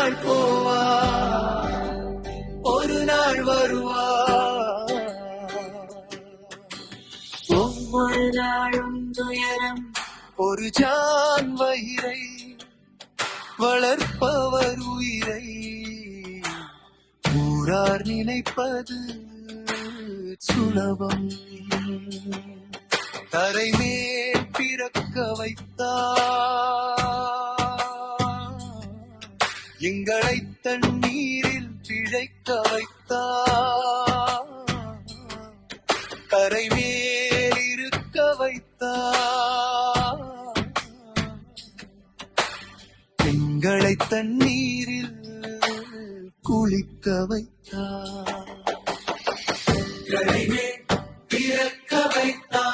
நாள் போவா, ஒரு நாள் வருவா. ஒவ்வொரு நாளும் துயரம் ஒரு ஜான் வயிறை வளர்ப்பவர் உயிரை ஊரார் நினைப்பது சுலபம். தரை மேல் பிறக்க வைத்தார், எங்களை தண்ணீரில் பிழைக்க வைத்தார். கரை மேல் இருக்க வைத்தார், எங்களை தண்ணீரில் குளிக்க வைத்தார். கரை மேல் பிறக்க வைத்தார்.